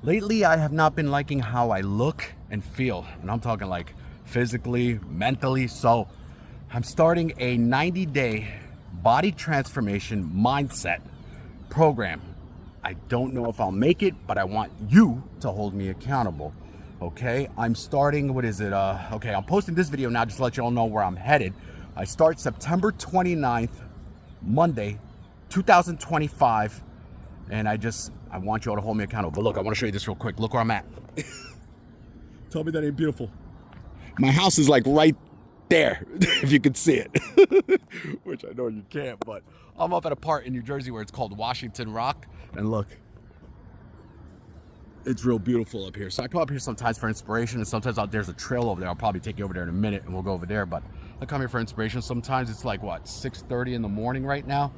Lately, I have not been liking how I look and feel, and I'm talking like physically, mentally. So I'm starting a 90-day body transformation mindset program. I don't know if I'll make it, but I want you to hold me accountable. Okay, I'm starting, okay, I'm posting this video now just to let you all know where I'm headed. I start September 29th, Monday, 2025, and I want you all to hold me accountable. But look, I want to show you this real quick. Look where I'm at. Tell me that ain't beautiful. My house is like right there, if you can see it, which I know you can't, but I'm up at a part in New Jersey where it's called Washington Rock, and look, it's real beautiful up here. So I come up here sometimes for inspiration, and sometimes there's a trail over there. I'll probably take you over there in a minute and we'll go over there, but I come here for inspiration. Sometimes it's like, what, 6:30 in the morning right now?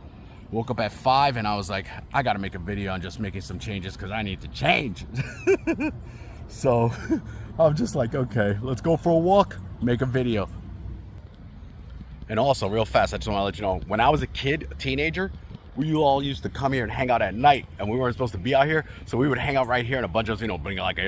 Woke up at 5 and I was like, I gotta make a video on just making some changes because I need to change. So I'm just like, okay, let's go for a walk, make a video. And also, real fast, I just want to let you know, when I was a kid, a teenager, we all used to come here and hang out at night, and we weren't supposed to be out here, so we would hang out right here, and a bunch of us, bring like,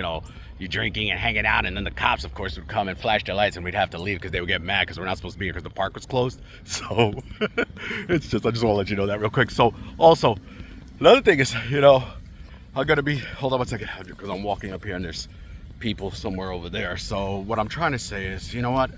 you drinking and hanging out, and then the cops, of course, would come and flash their lights, and we'd have to leave because they would get mad because we're not supposed to be here because the park was closed. So I just want to let you know that real quick. So also, another thing is, I'm gonna be, hold on one second, because I'm walking up here and there's people somewhere over there. So what I'm trying to say is, you know what?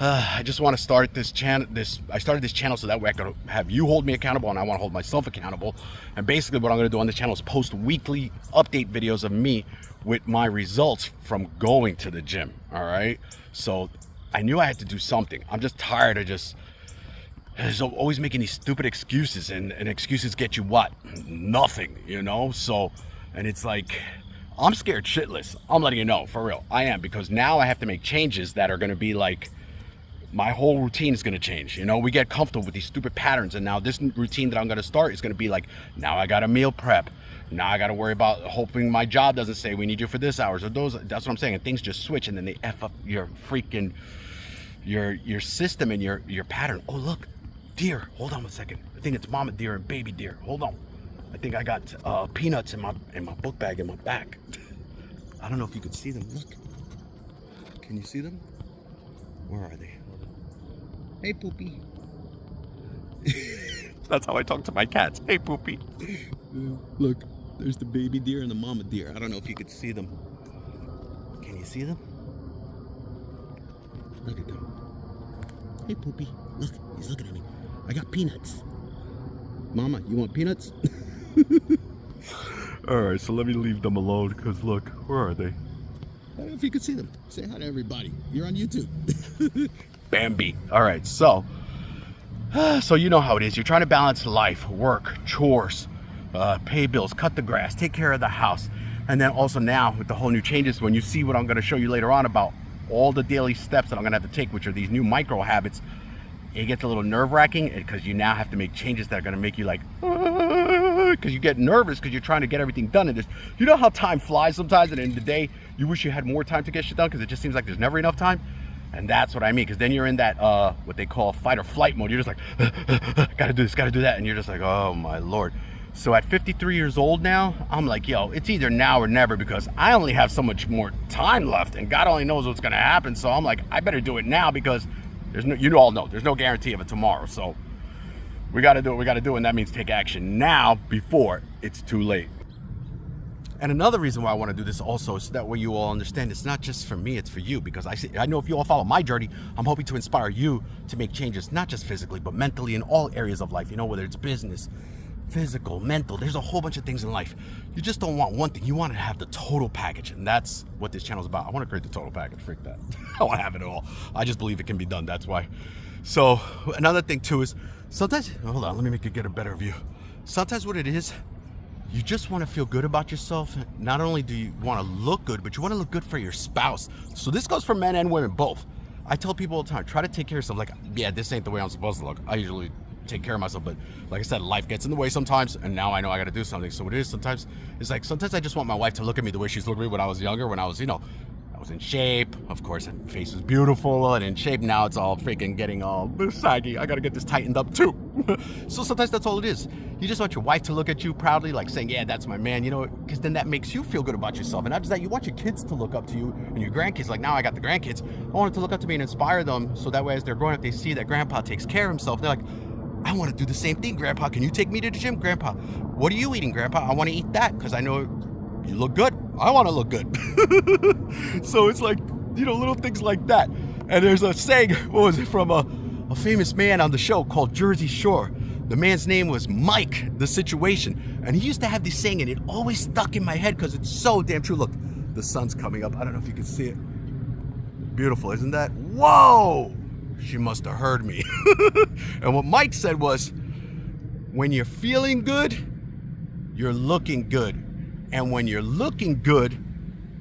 I just want to start this channel. I started this channel so that way I could have you hold me accountable, and I want to hold myself accountable. And basically what I'm going to do on this channel is post weekly update videos of me with my results from going to the gym. All right. So I knew I had to do something. I'm just tired of always making these stupid excuses, and excuses get you what? Nothing, So, and it's like, I'm scared shitless. I'm letting you know, for real. I am, because now I have to make changes that are going to be like, my whole routine is going to change. We get comfortable with these stupid patterns, and now this routine that I'm going to start is going to be like, now I got to meal prep. Now I got to worry about hoping my job doesn't say we need you for this hours or those. That's what I'm saying. And things just switch, and then they F up your freaking, your system and your pattern. Oh, look, deer. Hold on one second. I think it's mama deer and baby deer. Hold on. I think I got peanuts in my book bag in my back. I don't know if you could see them. Look. Can you see them? Where are they? Hey, Poopy. That's how I talk to my cats. Hey, Poopy. Look, there's the baby deer and the mama deer. I don't know if you could see them. Can you see them? Look at them. Hey, Poopy. Look, he's looking at me. I got peanuts. Mama, you want peanuts? All right, so let me leave them alone, because look, where are they? I don't know if you could see them. Say hi to everybody. You're on YouTube. Bambi. All right, so you know how it is. You're trying to balance life, work, chores, pay bills, cut the grass, take care of the house. And then also now with the whole new changes, when you see what I'm going to show you later on about all the daily steps that I'm going to have to take, which are these new micro habits, it gets a little nerve-wracking because you now have to make changes that are going to make you like, because you get nervous because you're trying to get everything done. And you know how time flies sometimes, and in the day you wish you had more time to get shit done because it just seems like there's never enough time. And that's what I mean, because then you're in that what they call fight or flight mode. You're just like, gotta do this, gotta do that, and you're just like, oh my Lord. So at 53 years old now, I'm like, yo, it's either now or never, because I only have so much more time left, and God only knows what's gonna happen. So I'm like, I better do it now, because you all know there's no guarantee of it tomorrow. So we gotta do what we gotta do, and that means take action now before it's too late. And another reason why I want to do this also is so that way you all understand it's not just for me, it's for you. Because I know if you all follow my journey, I'm hoping to inspire you to make changes, not just physically, but mentally in all areas of life. Whether it's business, physical, mental, there's a whole bunch of things in life. You just don't want one thing. You want to have the total package. And that's what this channel is about. I want to create the total package. Freak that. I want to have it all. I just believe it can be done. That's why. So another thing too is sometimes, hold on, let me get a better view. Sometimes what it is, you just want to feel good about yourself. Not only do you want to look good, but you want to look good for your spouse. So this goes for men and women both. I tell people all the time, try to take care of yourself. Like, yeah, this ain't the way I'm supposed to look. I usually take care of myself, but like I said, life gets in the way sometimes, and now I know I got to do something. So what it is sometimes, it's like sometimes I just want my wife to look at me the way she's looked at me when I was younger, when I was, was in shape. Of course, my face was beautiful and in shape. Now it's all freaking getting all saggy. I gotta get this tightened up too. So sometimes that's all it is. You just want your wife to look at you proudly, like saying, yeah, that's my man, you know, because then that makes you feel good about yourself. And not just that, you want your kids to look up to you and your grandkids. Like now I got the grandkids. I want them to look up to me and inspire them, so that way as they're growing up, they see that grandpa takes care of himself. They're like, I want to do the same thing, Grandpa. Can you take me to the gym, Grandpa? What are you eating, Grandpa? I want to eat that because I know you look good. I want to look good. So it's like, you know, little things like that. And there's a saying, what was it, from a famous man on the show called Jersey Shore. The man's name was Mike, the Situation. And he used to have this saying, and it always stuck in my head because it's so damn true. Look, the sun's coming up. I don't know if you can see it. Beautiful, isn't that? Whoa! She must have heard me. And what Mike said was, when you're feeling good, you're looking good. And when you're looking good,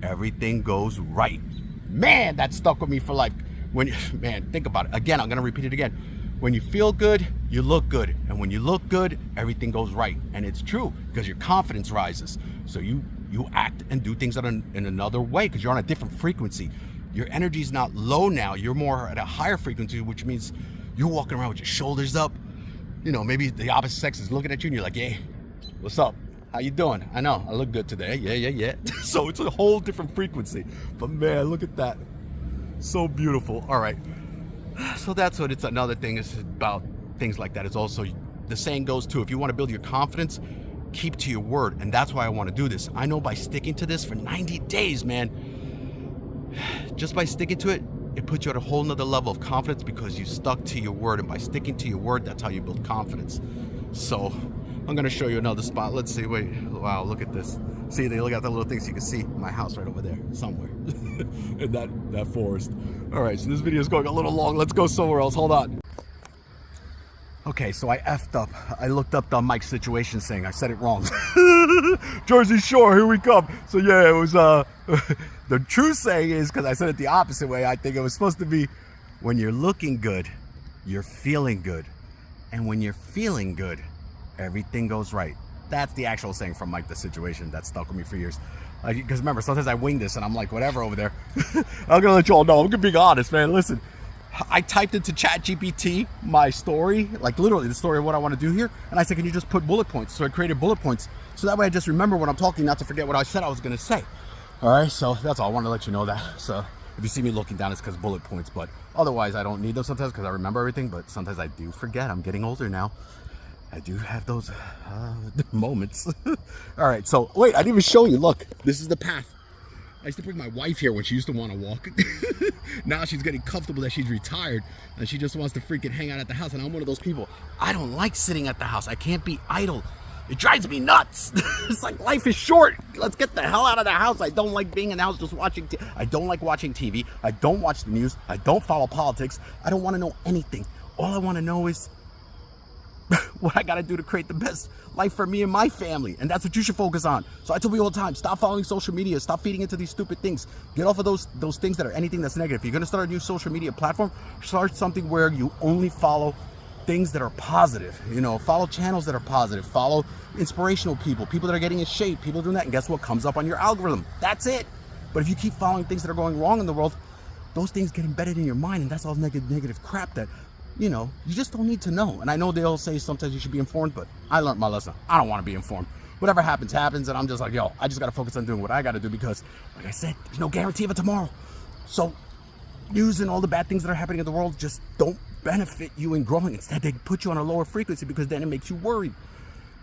everything goes right. Man, that stuck with me for life. Man, think about it. Again, I'm going to repeat it again. When you feel good, you look good. And when you look good, everything goes right. And it's true because your confidence rises. So you act and do things in another way because you're on a different frequency. Your energy's not low now. You're more at a higher frequency, which means you're walking around with your shoulders up. You know, maybe the opposite sex is looking at you and you're like, hey, what's up? How you doing? I know, I look good today. Yeah. So it's a whole different frequency. But man, look at that. So beautiful. All right. So that's what it's another thing is about things like that. It's also, the saying goes too, if you want to build your confidence, keep to your word. And that's why I want to do this. I know by sticking to this for 90 days, man, just by sticking to it, it puts you at a whole nother level of confidence because you stuck to your word. And by sticking to your word, that's how you build confidence. So I'm going to show you another spot. Let's see. Wait. Wow, look at this. See, they look at the little things. You can see my house right over there somewhere in that forest. All right, so this video is going a little long. Let's go somewhere else. Hold on. Okay, so I effed up. I looked up the Mike Situation saying. I said it wrong. Jersey Shore, here we come. So yeah, it was the true saying is, because I said it the opposite way, I think it was supposed to be, when you're looking good, you're feeling good. And when you're feeling good, everything goes right. That's the actual saying from Mike the Situation that stuck with me for years. Because remember, sometimes I wing this and I'm like, whatever over there. I'm gonna let you all know. I'm gonna be honest, man. Listen, I typed into ChatGPT my story, like literally the story of what I want to do here, and I said, can you just put bullet points? So I created bullet points, so that way I just remember when I'm talking, not to forget what I said I was gonna say. All right, so that's all. I wanted to let you know that. So if you see me looking down, it's because bullet points, but otherwise I don't need them sometimes because I remember everything, but sometimes I do forget. I'm getting older now. I do have those moments. All right, so wait, I didn't even show you. Look, this is the path. I used to bring my wife here when she used to want to walk. Now she's getting comfortable that she's retired and she just wants to freaking hang out at the house. And I'm one of those people. I don't like sitting at the house. I can't be idle. It drives me nuts. It's like life is short. Let's get the hell out of the house. I don't like being in the house just watching. I don't like watching TV. I don't watch the news. I don't follow politics. I don't want to know anything. All I want to know is what I gotta do to create the best life for me and my family. And that's what you should focus on. So I tell you all the time, stop following social media, stop feeding into these stupid things. Get off of those things that are anything that's negative. If you're gonna start a new social media platform, start something where you only follow things that are positive. You know, follow channels that are positive, follow inspirational people that are getting in shape, people doing that, and guess what comes up on your algorithm? That's it. But if you keep following things that are going wrong in the world, those things get embedded in your mind, and that's all negative crap that, you know, you just don't need to know. And I know they all say sometimes you should be informed, but I learned my lesson. I don't want to be informed. Whatever happens, happens. And I'm just like, yo, I just got to focus on doing what I got to do because, like I said, there's no guarantee of it tomorrow. So news and all the bad things that are happening in the world just don't benefit you in growing. Instead, they put you on a lower frequency because then it makes you worried.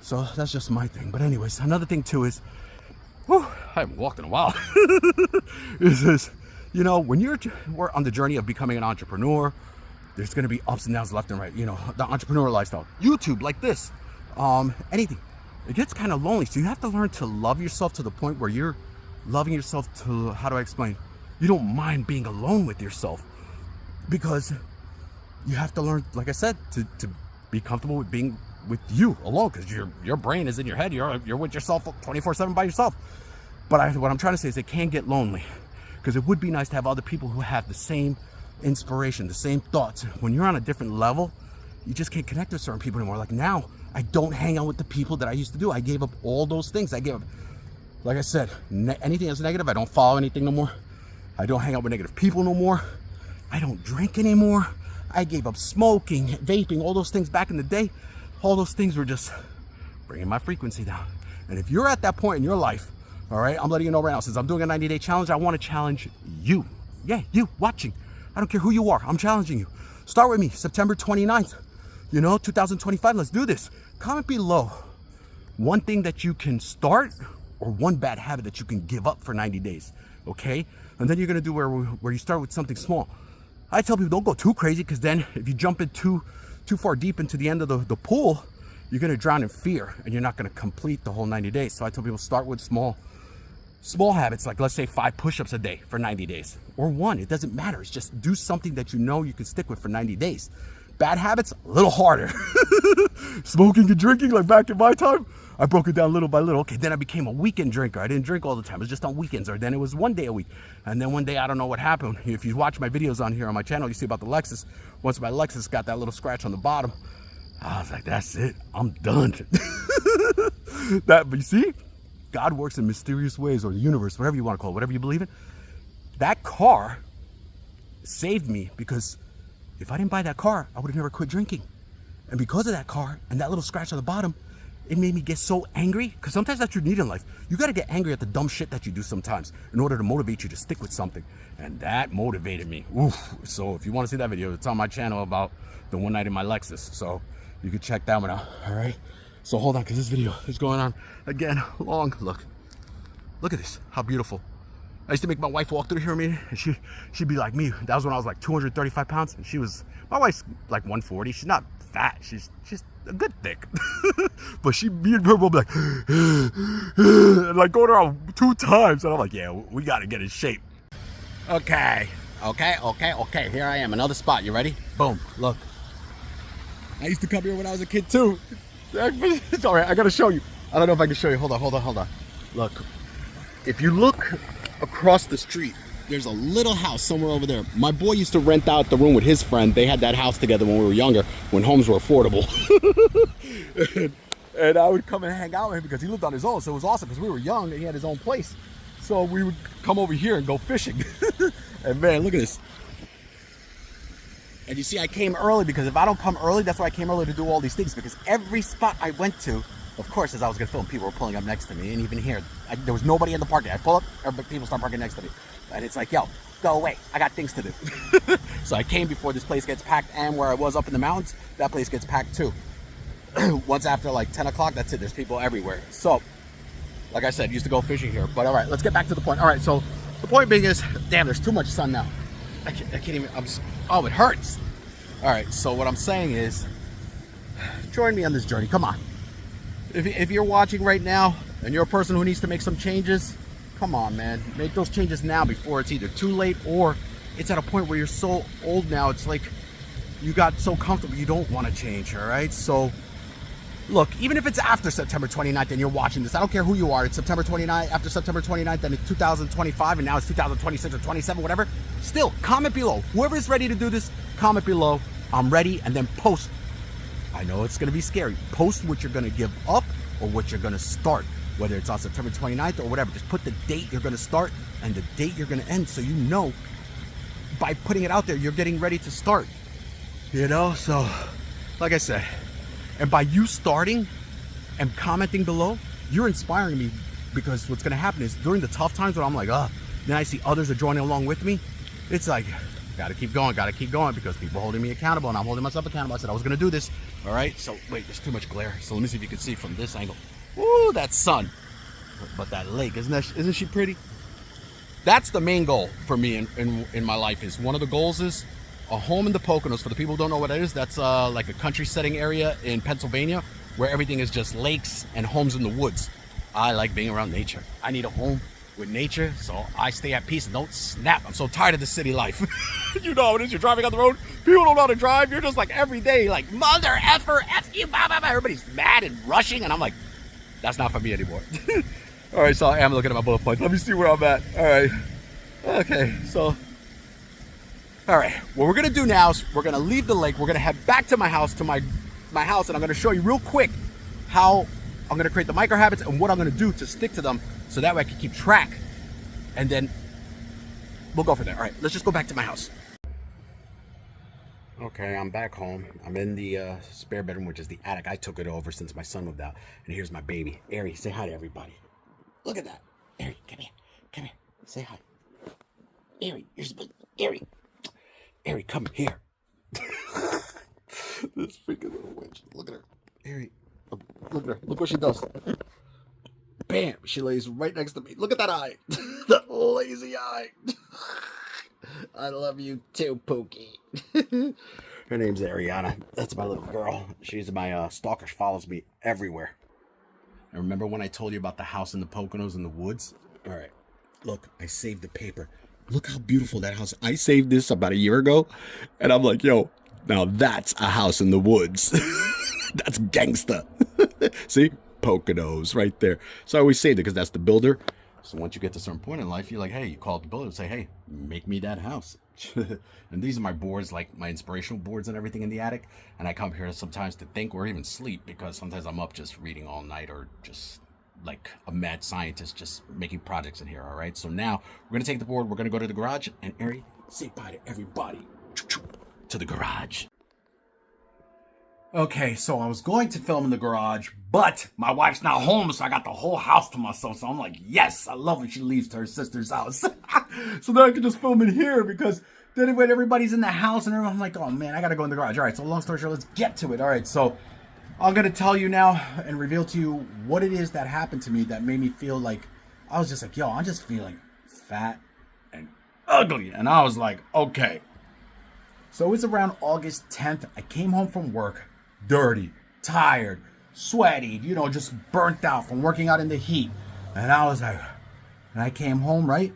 So that's just my thing. But anyways, another thing too is, I haven't walked in a while, is this, you know, when we're on the journey of becoming an entrepreneur, there's going to be ups and downs left and right, you know, the entrepreneur lifestyle, YouTube like this, anything. It gets kind of lonely. So you have to learn to love yourself to the point where you're loving yourself to, how do I explain? You don't mind being alone with yourself because you have to learn, like I said, to be comfortable with being with you alone because your brain is in your head. You're with yourself 24/7 by yourself. But what I'm trying to say is it can get lonely because it would be nice to have other people who have the same inspiration, the same thoughts. When you're on a different level, you just can't connect with certain people anymore. Like now, I don't hang out with the people that I used to do. I gave up all those things. I gave up, like I said, anything that's negative. I don't follow anything no more. I don't hang out with negative people no more. I don't drink anymore. I gave up smoking, vaping, all those things back in the day. All those things were just bringing my frequency down. And if you're at that point in your life, all right, I'm letting you know right now, since I'm doing a 90-day challenge, I want to challenge you. Yeah, you watching. I don't care who you are. I'm challenging you. Start with me, September 29th, 2025. Let's do this. Comment below one thing that you can start or one bad habit that you can give up for 90 days, okay? And then you're going to do where you start with something small. I tell people don't go too crazy, because then if you jump in too far deep into the end of the pool, you're going to drown in fear and you're not going to complete the whole 90 days. So I tell people start with small habits, like let's say 5 push-ups a day for 90 days or 1. It doesn't matter. It's just do something that you know you can stick with for 90 days. Bad habits, a little harder. Smoking and drinking, like back in my time, I broke it down little by little. Okay, then I became a weekend drinker. I didn't drink all the time. It was just on weekends, or then it was 1 day a week. And then one day, I don't know what happened. If you watch my videos on here on my channel, you see about the Lexus. Once my Lexus got that little scratch on the bottom, I was like, that's it. I'm done. But you see, God works in mysterious ways, or the universe, whatever you want to call it, whatever you believe in. That car saved me, because if I didn't buy that car, I would have never quit drinking. And because of that car and that little scratch on the bottom, it made me get so angry, because sometimes that's what you need in life. You got to get angry at the dumb shit that you do sometimes in order to motivate you to stick with something. And that motivated me. Oof. So if you want to see that video, it's on my channel about the one night in my Lexus. So you can check that one out. All right. So hold on, because this video is going on again long. Look at this. How beautiful. I used to make my wife walk through here with me, and she'd be like me. That was when I was like 235 pounds, and my wife's like 140. She's not fat. She's a good thick. But me and her will be like, and like going around 2 times, and I'm like, yeah, we got to get in shape. Okay. Here I am, another spot. You ready? Boom. Look. I used to come here when I was a kid too. It's all right. I got to show you. I don't know if I can show you. Hold on. Look. If you look across the street, there's a little house somewhere over there. My boy used to rent out the room with his friend. They had that house together when we were younger, when homes were affordable. and I would come and hang out with him because he lived on his own. So it was awesome, because we were young and he had his own place. So we would come over here and go fishing. And man, look at this. And you see, I came early, because if I don't come early, that's why I came early, to do all these things. Because every spot I went to, of course, as I was going to film, people were pulling up next to me. And even here, there was nobody in the parking. I pull up, people start parking next to me. And it's like, yo, go away. I got things to do. So I came before this place gets packed, and where I was up in the mountains, that place gets packed too. Once after like 10 o'clock, that's it. There's people everywhere. So, like I said, used to go fishing here. But all right, let's get back to the point. All right, so the point being is, damn, there's too much sun now. I can't even, it hurts. All right, so what I'm saying is, join me on this journey. Come on. If you're watching right now and you're a person who needs to make some changes, come on, man. Make those changes now before it's either too late, or it's at a point where you're so old now, it's like you got so comfortable you don't want to change, all right? So, look, even if it's after September 29th and you're watching this, I don't care who you are. It's September 29th, after September 29th, then it's 2025, and now it's 2026 or 27, whatever. Still, comment below. Whoever is ready to do this, comment below. I'm ready, and then post. I know it's going to be scary. Post what you're going to give up or what you're going to start, whether it's on September 29th or whatever. Just put the date you're going to start and the date you're going to end, so you know by putting it out there, you're getting ready to start. So like I said, and by you starting and commenting below, you're inspiring me, because what's going to happen is during the tough times when I'm like, then I see others are joining along with me. It's like, gotta keep going, because people are holding me accountable, and I'm holding myself accountable. I said I was gonna do this. All right, so wait, there's too much glare. So let me see if you can see from this angle. Ooh, that sun. But that lake, isn't she pretty? That's the main goal for me in my life. Is one of the goals is a home in the Poconos. For the people who don't know what that is, that's like a country setting area in Pennsylvania where everything is just lakes and homes in the woods. I like being around nature. I need a home with nature, so I stay at peace and don't snap. I'm so tired of the city life. You know how it is. You're driving on the road, people don't know how to drive. You're just like every day, like, mother effer, F you, blah, blah, blah. Everybody's mad and rushing, and I'm like, that's not for me anymore. All right, so I am looking at my bullet points. Let me see where I'm at. All right. Okay, so, all right. What we're gonna do now is we're gonna leave the lake. We're gonna head back to my house, my house, and I'm gonna show you real quick how I'm gonna create the micro habits and what I'm gonna do to stick to them, so that way I can keep track. And then we'll go for there. All right, let's just go back to my house. Okay, I'm back home. I'm in the spare bedroom, which is the attic. I took it over since my son moved out. And here's my baby. Ari, say hi to everybody. Look at that. Ari, come here. Come here. Say hi. Ari, here's Ari. Ari, come here. This freaking little witch. Look at her. Ari, look at her. Look what she does. Bam! She lays right next to me. Look at that eye. That lazy eye. I love you too, Pookie. Her name's Ariana. That's my little girl. She's my stalker. She follows me everywhere. And remember when I told you about the house in the Poconos in the woods? All right. Look, I saved the paper. Look how beautiful that house. I saved this about a year ago. And I'm like, yo, now that's a house in the woods. That's gangsta. See? Poconos right there. So I always saved it because that's the builder. So once you get to a certain point in life, you're like, hey, you call up the builder and say, hey, make me that house. And these are my boards, like my inspirational boards and everything in the attic. And I come here sometimes to think or even sleep because sometimes I'm up just reading all night or just like a mad scientist just making projects in here, all right? So now we're going to take the board. We're going to go to the garage. And Ari, say bye to everybody. To the garage. Okay, so I was going to film in the garage, but my wife's not home, so I got the whole house to myself. So I'm like, yes, I love when she leaves to her sister's house. So then I can just film in here because then when everybody's in the house and I'm like, oh man, I gotta go in the garage. All right, so long story short, let's get to it. All right, so I'm gonna tell you now and reveal to you what it is that happened to me that made me feel like, I was just like, yo, I'm just feeling fat and ugly. And I was like, okay. So it's around August 10th. I came home from work. Dirty, tired, sweaty, just burnt out from working out in the heat. And I was like, and I came home, right?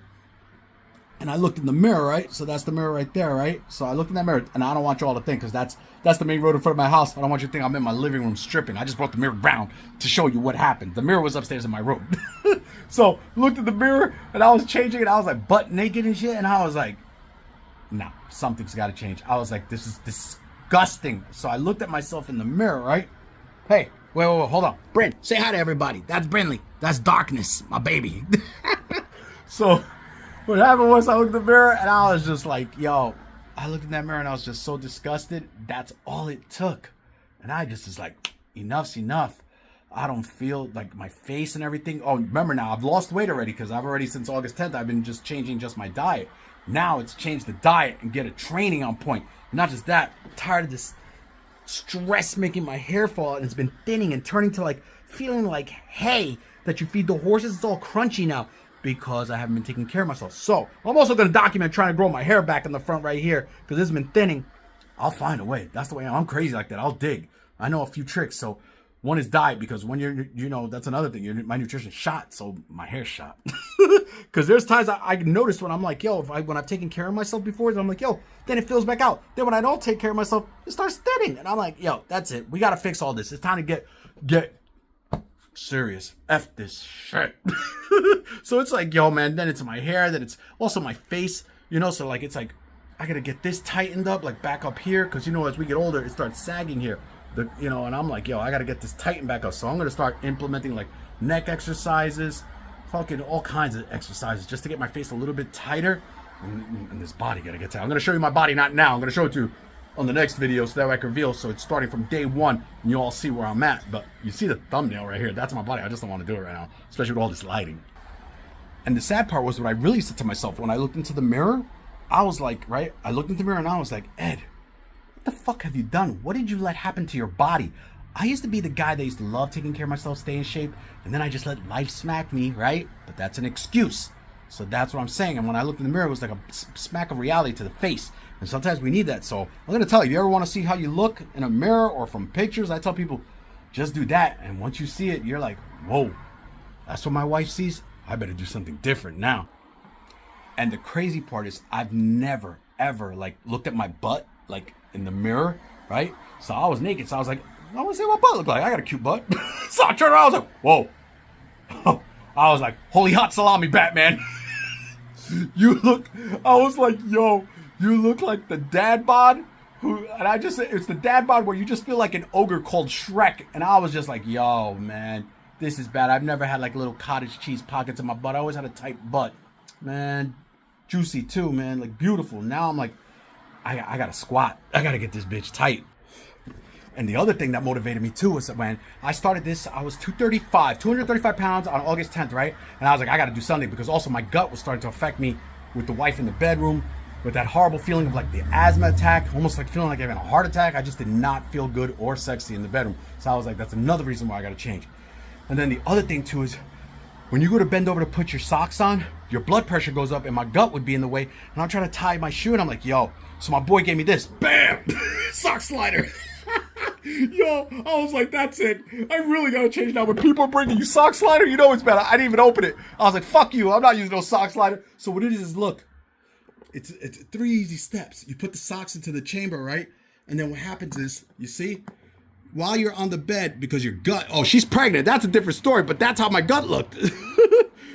And I looked in the mirror, right? So that's the mirror right there, right? So I looked in that mirror, and I don't want you all to think, because that's the main road in front of my house. I don't want you to think I'm in my living room stripping. I just brought the mirror down to show you what happened. The mirror was upstairs in my room. So looked at the mirror, and I was changing, and I was like butt naked and shit, and I was like, no, something's got to change. I was like, this is disgusting. So I looked at myself in the mirror, right? Hey, wait, hold on. Bryn, say hi to everybody. That's Brinley. That's Darkness, my baby. So what happened was I looked in the mirror and I was just like, yo, I looked in that mirror and I was just so disgusted. That's all it took. And I just was like, enough's enough. I don't feel like my face and everything. Oh, remember now, I've lost weight already because I've already, since August 10th, I've been just changing just my diet. Now it's changed the diet and get a training on point. Not just that, I'm tired of this stress making my hair fall, and it's been thinning and turning to like feeling like hay that you feed the horses. It's all crunchy now because I haven't been taking care of myself. So I'm also going to document trying to grow my hair back in the front right here because it's been thinning. I'll find a way. That's the way I'm crazy like that. I'll dig. I know a few tricks. So one is diet, because when you're, that's another thing. My nutrition's shot, so my hair's shot. Because there's times I noticed when I'm like, yo, when I've taken care of myself before, I'm like, yo, then it fills back out. Then when I don't take care of myself, it starts thinning. And I'm like, yo, that's it. We got to fix all this. It's time to get serious. F this shit. So it's like, yo, man, then it's my hair, then it's also my face, so like, it's like, I got to get this tightened up, like back up here. Because, as we get older, it starts sagging here. And I'm like, yo, I got to get this tightened back up. So I'm going to start implementing like neck exercises, fucking all kinds of exercises just to get my face a little bit tighter. And this body got to get tight. I'm going to show you my body, not now. I'm going to show it to you on the next video so that way I can reveal. So it's starting from day one and you all see where I'm at. But you see the thumbnail right here. That's my body. I just don't want to do it right now, especially with all this lighting. And the sad part was what I really said to myself when I looked into the mirror. I was like, right? I looked into the mirror and I was like, Ed, what the fuck have you done? What did you let happen to your body? I used to be the guy that used to love taking care of myself, stay in shape, and then I just let life smack me, right? But that's an excuse. So that's what I'm saying. And when I looked in the mirror, it was like a smack of reality to the face. And sometimes we need that. So I'm going to tell you, if you ever want to see how you look in a mirror or from pictures, I tell people, just do that. And once you see it, you're like, whoa, that's what my wife sees? I better do something different now. And the crazy part is I've never, ever like looked at my butt like in the mirror, right? So I was naked. So I was like, I want to see what my butt look like. I got a cute butt. So I turned around. I was like, whoa. I was like, holy hot salami, Batman. I was like, yo, you look like the dad bod it's the dad bod where you just feel like an ogre called Shrek. And I was just like, yo, man, this is bad. I've never had like little cottage cheese pockets in my butt. I always had a tight butt. Man, juicy too, man, like beautiful. Now I'm like, I gotta squat. I gotta get this bitch tight. And the other thing that motivated me too was that when I started this, I was 235 pounds on August 10th, right? And I was like, I gotta do something, because also my gut was starting to affect me with the wife in the bedroom, with that horrible feeling of like the asthma attack, almost like feeling like having a heart attack. I just did not feel good or sexy in the bedroom. So I was like, that's another reason why I gotta change. And then the other thing too is, when you go to bend over to put your socks on, your blood pressure goes up and my gut would be in the way. And I'm trying to tie my shoe and I'm like, yo. So my boy gave me this, bam, sock slider. Yo, I was like, that's it. I really gotta change now. When people are bringing you sock slider, you know it's better. I didn't even open it. I was like, fuck you. I'm not using no sock slider. So what it is look, it's 3 easy steps. You put the socks into the chamber, right? And then what happens is, you see, while you're on the bed, because your gut, oh, she's pregnant. That's a different story, but that's how my gut looked.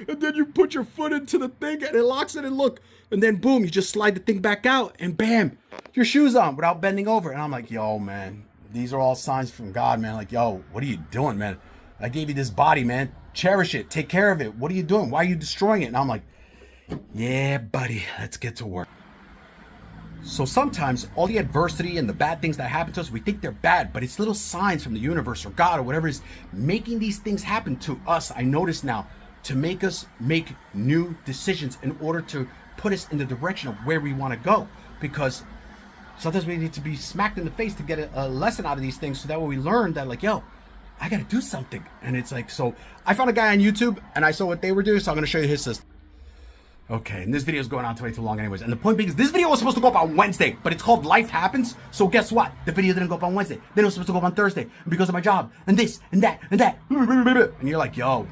And then you put your foot into the thing and it locks it, and look. And then boom, you just slide the thing back out and bam, your shoe's on without bending over. And I'm like, yo, man, these are all signs from God, man. Like, yo, what are you doing, man? I gave you this body, man. Cherish it. Take care of it. What are you doing? Why are you destroying it? And I'm like, yeah, buddy, let's get to work. So sometimes all the adversity and the bad things that happen to us, we think they're bad, but it's little signs from the universe or God or whatever is making these things happen to us. I notice now, to make us make new decisions in order to put us in the direction of where we want to go. Because sometimes we need to be smacked in the face to get a lesson out of these things, so that way we learn that, like, yo, I got to do something. And it's like, so I found a guy on YouTube and I saw what they were doing, so I'm going to show you his system. Okay, and this video is going on way too long anyways. And the point being is, this video was supposed to go up on Wednesday, but it's called Life Happens. So guess what? The video didn't go up on Wednesday. Then it was supposed to go up on Thursday. And because of my job, and this, and that, and that. And you're like, yo.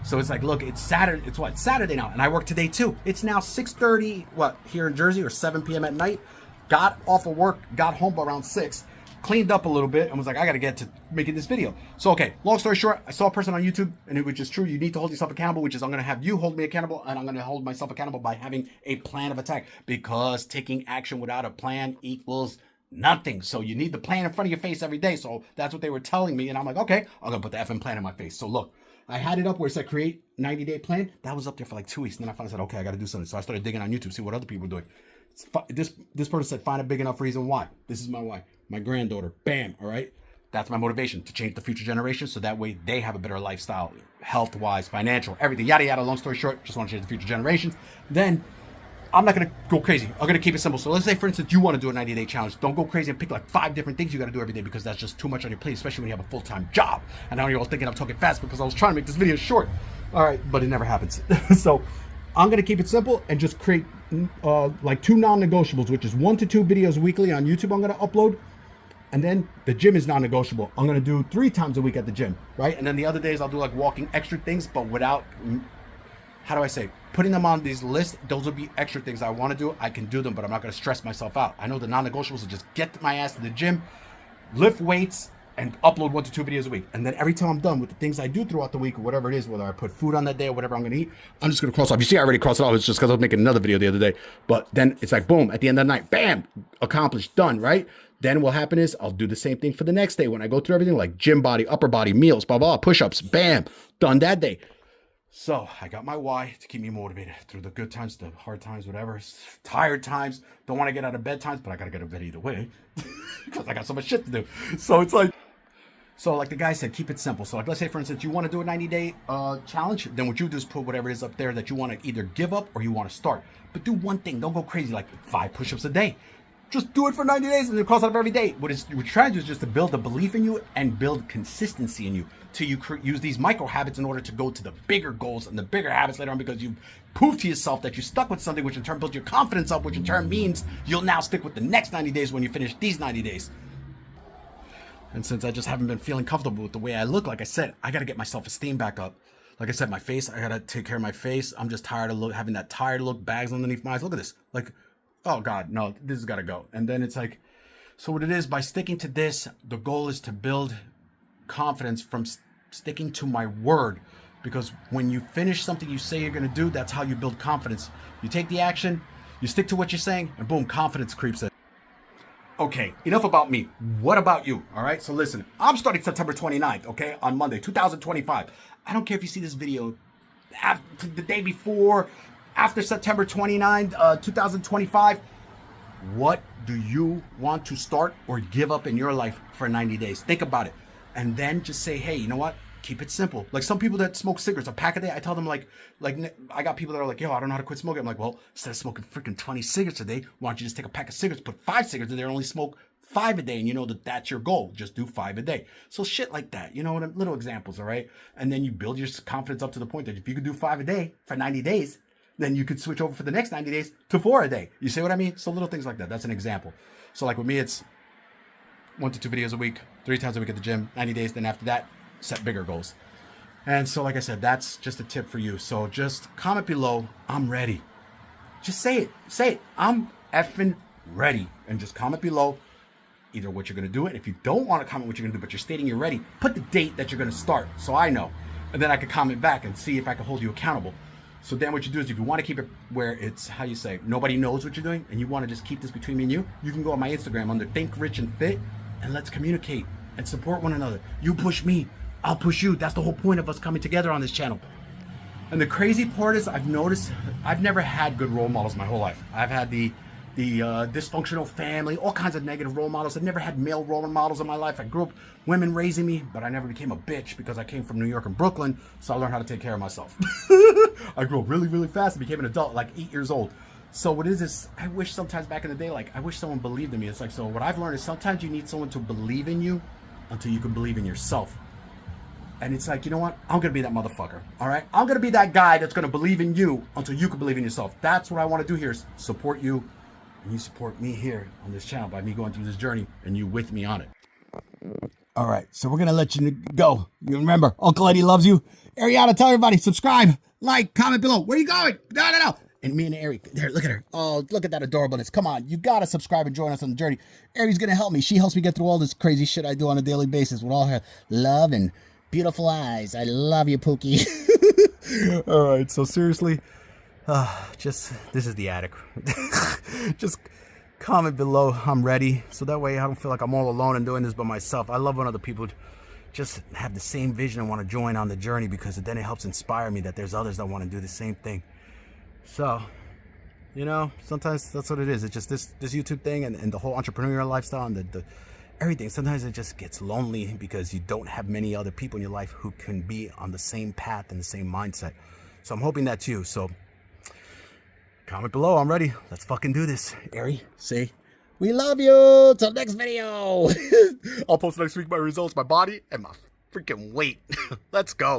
So it's like, look, it's Saturday. It's what? Saturday now. And I work today too. It's now 6:30, here in Jersey, or 7 p.m. at night. Got off of work, got home around 6. Cleaned up a little bit and was like, I got to get to making this video. So, okay, long story short, I saw a person on YouTube, and it was just true. You need to hold yourself accountable, which is I'm going to have you hold me accountable, and I'm going to hold myself accountable by having a plan of attack, because taking action without a plan equals nothing. So you need the plan in front of your face every day. So that's what they were telling me. And I'm like, okay, I'm going to put the effing plan in my face. So look, I had it up where it said create 90-day plan. That was up there for like 2 weeks. And then I finally said, okay, I got to do something. So I started digging on YouTube, see what other people were doing. This person said, find a big enough reason why. This is my why. My granddaughter. Bam. All right. That's my motivation, to change the future generation, so that way they have a better lifestyle, health-wise, financial, everything, yada, yada. Long story short, just want to change the future generations. Then I'm not going to go crazy. I'm going to keep it simple. So let's say, for instance, you want to do a 90-day challenge. Don't go crazy and pick like 5 different things you got to do every day, because that's just too much on your plate, especially when you have a full-time job. And now you're all thinking I'm talking fast because I was trying to make this video short. All right, but it never happens. So I'm going to keep it simple and just create like 2 non-negotiables, which is 1 to 2 videos weekly on YouTube I'm going to upload. And then the gym is non-negotiable. I'm going to do 3 times a week at the gym, right? And then the other days I'll do like walking, extra things, but without, how do I say, putting them on these lists. Those will be extra things I want to do. I can do them, but I'm not going to stress myself out. I know the non-negotiables are just get my ass to the gym, lift weights, and upload 1 to 2 videos a week. And then every time I'm done with the things I do throughout the week, or whatever it is, whether I put food on that day or whatever I'm going to eat, I'm just going to cross off. You see, I already crossed it off. It's just because I was making another video the other day. But then it's like, boom, at the end of the night, bam, accomplished, done, right? Then what happens is I'll do the same thing for the next day when I go through everything, like gym body, upper body, meals, blah, blah, push-ups, bam, done that day. So I got my why to keep me motivated through the good times, the hard times, whatever, tired times, don't want to get out of bed times, but I got to get out of bed either way because I got so much shit to do. So it's like, so like the guy said, keep it simple. So like, let's say, for instance, you want to do a 90-day challenge. Then what you do is put whatever it is up there that you want to either give up or you want to start. But do one thing. Don't go crazy, like 5 push-ups a day. Just do it for 90 days and then cross it off every day. What you're trying to do is just to build the belief in you and build consistency in you, till you use these micro habits in order to go to the bigger goals and the bigger habits later on, because you prove to yourself that you stuck with something, which in turn builds your confidence up, which in turn means you'll now stick with the next 90 days when you finish these 90 days. And since I just haven't been feeling comfortable with the way I look, like I said, I got to get my self-esteem back up. Like I said, my face, I got to take care of my face. I'm just tired of having that tired look, bags underneath my eyes. Look at this. Like, oh God, no, this has got to go. And then it's like, so what it is, by sticking to this, the goal is to build confidence from sticking to my word. Because when you finish something you say you're going to do, that's how you build confidence. You take the action, you stick to what you're saying, and boom, confidence creeps in. Okay, enough about me. What about you? All right, so listen, I'm starting September 29th, okay, on Monday, 2025. I don't care if you see this video after, the day before, after September 29, 2025, what do you want to start or give up in your life for 90 days? Think about it. And then just say, hey, you know what? Keep it simple. Like some people that smoke cigarettes, a pack a day, I tell them like I got people that are like, yo, I don't know how to quit smoking. I'm like, well, instead of smoking freaking 20 cigarettes a day, why don't you just take a pack of cigarettes, put 5 cigarettes in there, and only smoke 5 a day, and you know that that's your goal. Just do 5 a day. So shit like that, you know, little examples, all right? And then you build your confidence up to the point that if you could do 5 a day for 90 days, then you could switch over for the next 90 days to 4 a day. You see what I mean? So little things like that. That's an example. So like with me, it's 1 to 2 videos a week, 3 times a week at the gym, 90 days. Then after that, set bigger goals. And so, like I said, that's just a tip for you. So just comment below, I'm ready. Just say it. Say it. I'm effing ready. And just comment below either what you're going to do. And if you don't want to comment what you're going to do, but you're stating you're ready, put the date that you're going to start so I know. And then I can comment back and see if I can hold you accountable. So then what you do is if you want to keep it where it's, how you say, nobody knows what you're doing, and you want to just keep this between me and you can go on my Instagram under Think Rich and Fit, and let's communicate and support one another. You push me, I'll push you. That's the whole point of us coming together on this channel. And the crazy part is I've noticed I've never had good role models my whole life. I've had the dysfunctional family, all kinds of negative role models. I've never had male role models in my life. I grew up women raising me, but I never became a bitch because I came from New York and Brooklyn, so I learned how to take care of myself. I grew up really, really fast and became an adult at like 8 years old. So what is I wish sometimes back in the day, like I wish someone believed in me. It's like, so what I've learned is sometimes you need someone to believe in you until you can believe in yourself. And it's like, you know what? I'm going to be that motherfucker. All right? I'm going to be that guy that's going to believe in you until you can believe in yourself. That's what I want to do here is support you. And you support me here on this channel by me going through this journey and you with me on it. All right. So we're going to let you go. You remember, Uncle Eddie loves you. Ariana, tell everybody, subscribe, like, comment below. Where are you going? No. And me and Ari, there, look at her. Oh, look at that adorableness. Come on. You got to subscribe and join us on the journey. Ari's going to help me. She helps me get through all this crazy shit I do on a daily basis with all her love and beautiful eyes. I love you, Pookie. All right. So seriously, this is the attic. Just comment below, I'm ready. So that way I don't feel like I'm all alone and doing this by myself. I love when other people just have the same vision and want to join on the journey, because then it helps inspire me that there's others that want to do the same thing. So, you know, sometimes that's what it is. It's just this YouTube thing and the whole entrepreneurial lifestyle and the everything. Sometimes it just gets lonely because you don't have many other people in your life who can be on the same path and the same mindset. So I'm hoping that's you. So comment below. I'm ready. Let's fucking do this. Ari, say, we love you. Till next video. I'll post next week my results, my body, and my freaking weight. Let's go.